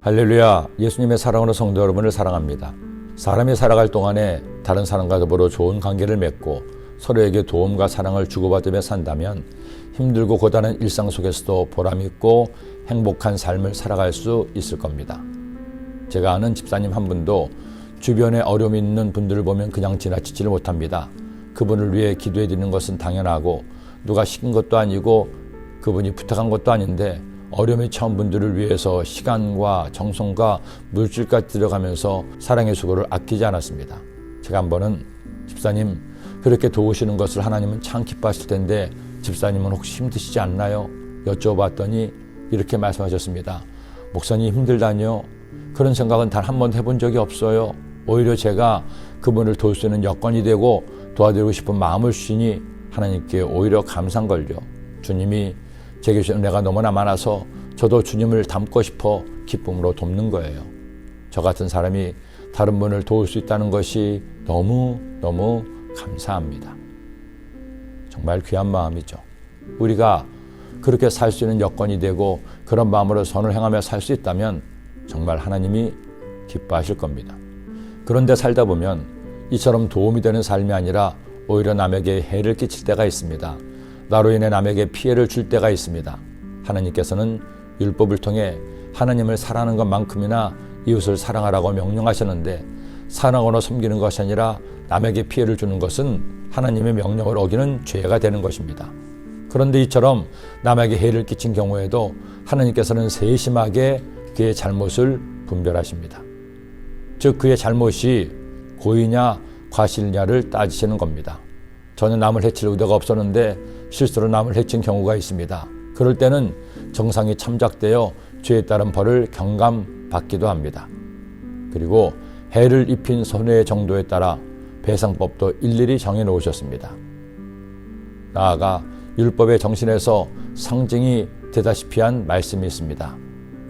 할렐루야, 예수님의 사랑으로 성도 여러분을 사랑합니다. 사람이 살아갈 동안에 다른 사람과 더불어 좋은 관계를 맺고 서로에게 도움과 사랑을 주고받으며 산다면 힘들고 고단한 일상 속에서도 보람있고 행복한 삶을 살아갈 수 있을 겁니다. 제가 아는 집사님 한 분도 주변에 어려움이 있는 분들을 보면 그냥 지나치지를 못합니다. 그분을 위해 기도해 드리는 것은 당연하고 누가 시킨 것도 아니고 그분이 부탁한 것도 아닌데 어려움이 처한 분들을 위해서 시간과 정성과 물질까지 들여가면서 사랑의 수고를 아끼지 않았습니다. 제가 한 번은 집사님, 그렇게 도우시는 것을 하나님은 참 기뻐하실 텐데 집사님은 혹시 힘드시지 않나요? 여쭤봤더니 이렇게 말씀하셨습니다. 목사님 힘들다뇨? 그런 생각은 단 한 번도 해본 적이 없어요. 오히려 제가 그분을 도울 수 있는 여건이 되고 도와드리고 싶은 마음을 주시니 하나님께 오히려 감사한걸요. 주님이 제게 주신 은혜가 너무나 많아서 저도 주님을 닮고 싶어 기쁨으로 돕는 거예요. 저 같은 사람이 다른 분을 도울 수 있다는 것이 너무너무 감사합니다. 정말 귀한 마음이죠. 우리가 그렇게 살 수 있는 여건이 되고 그런 마음으로 선을 행하며 살 수 있다면 정말 하나님이 기뻐하실 겁니다. 그런데 살다 보면 이처럼 도움이 되는 삶이 아니라 오히려 남에게 해를 끼칠 때가 있습니다. 나로 인해 남에게 피해를 줄 때가 있습니다. 하나님께서는 율법을 통해 하나님을 사랑하는 것만큼이나 이웃을 사랑하라고 명령하셨는데 사랑으로 섬기는 것이 아니라 남에게 피해를 주는 것은 하나님의 명령을 어기는 죄가 되는 것입니다. 그런데 이처럼 남에게 해를 끼친 경우에도 하나님께서는 세심하게 그의 잘못을 분별하십니다. 즉 그의 잘못이 고의냐 과실냐를 따지시는 겁니다. 전혀 남을 해칠 의도가 없었는데 실수로 남을 해친 경우가 있습니다. 그럴 때는 정상이 참작되어 죄에 따른 벌을 경감받기도 합니다. 그리고 해를 입힌 손해의 정도에 따라 배상법도 일일이 정해놓으셨습니다. 나아가 율법의 정신에서 상징이 되다시피 한 말씀이 있습니다.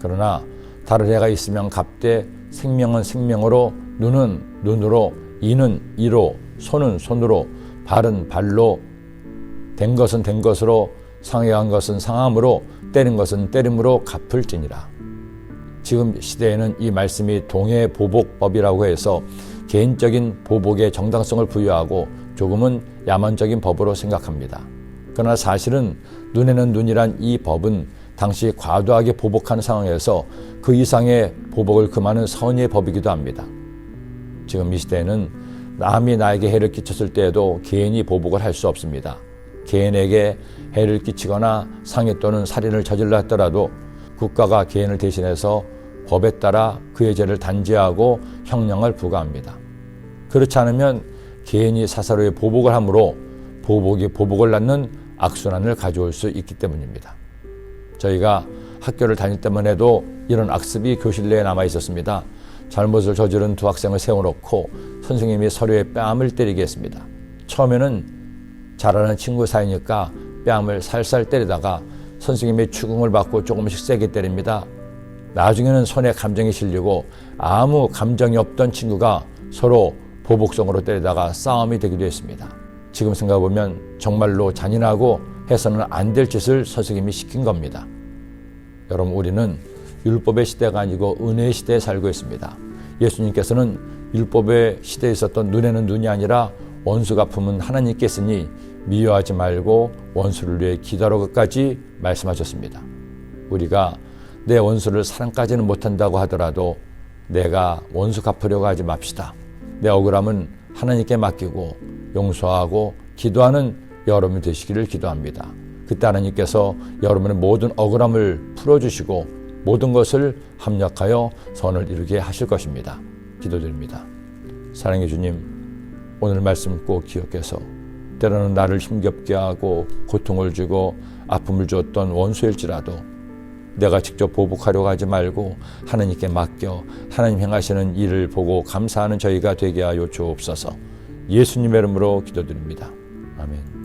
그러나 다른 해가 있으면 갚되 생명은 생명으로, 눈은 눈으로, 이는 이로, 손은 손으로, 발은 발로, 된 것은 된 것으로, 상해한 것은 상함으로, 때린 것은 때림으로 갚을지니라. 지금 시대에는 이 말씀이 동해보복법이라고 해서 개인적인 보복의 정당성을 부여하고 조금은 야만적인 법으로 생각합니다. 그러나 사실은 눈에는 눈이란 이 법은 당시 과도하게 보복한 상황에서 그 이상의 보복을 금하는 선의의 법이기도 합니다. 지금 이 시대에는 남이 나에게 해를 끼쳤을 때에도 개인이 보복을 할 수 없습니다. 개인에게 해를 끼치거나 상해 또는 살인을 저질러 했더라도 국가가 개인을 대신해서 법에 따라 그의 죄를 단죄하고 형량을 부과합니다. 그렇지 않으면 개인이 사사로이 보복을 하므로 보복이 보복을 낳는 악순환을 가져올 수 있기 때문입니다. 저희가 학교를 다닐 때만 해도 이런 악습이 교실 내에 남아 있었습니다. 잘못을 저지른 두 학생을 세워놓고 선생님이 서로의 뺨을 때리게 했습니다. 처음에는 잘하는 친구 사이니까 뺨을 살살 때리다가 선생님의 추궁을 받고 조금씩 세게 때립니다. 나중에는 손에 감정이 실리고 아무 감정이 없던 친구가 서로 보복성으로 때리다가 싸움이 되기도 했습니다. 지금 생각해보면 정말로 잔인하고 해서는 안 될 짓을 선생님이 시킨 겁니다. 여러분, 우리는 율법의 시대가 아니고 은혜의 시대에 살고 있습니다. 예수님께서는 율법의 시대에 있었던 눈에는 눈이 아니라 원수 갚음은 하나님께 있으니 미워하지 말고 원수를 위해 기도하러 끝까지 말씀하셨습니다. 우리가 내 원수를 사랑까지는 못한다고 하더라도 내가 원수 갚으려고 하지 맙시다. 내 억울함은 하나님께 맡기고 용서하고 기도하는 여러분이 되시기를 기도합니다. 그때 하나님께서 여러분의 모든 억울함을 풀어주시고 모든 것을 합력하여 선을 이루게 하실 것입니다. 기도드립니다. 사랑의 주님, 오늘 말씀 꼭 기억해서 때로는 나를 힘겹게 하고 고통을 주고 아픔을 주었던 원수일지라도 내가 직접 보복하려고 하지 말고 하나님께 맡겨 하나님 행하시는 일을 보고 감사하는 저희가 되게 하여 주옵소서. 예수님의 이름으로 기도드립니다. 아멘.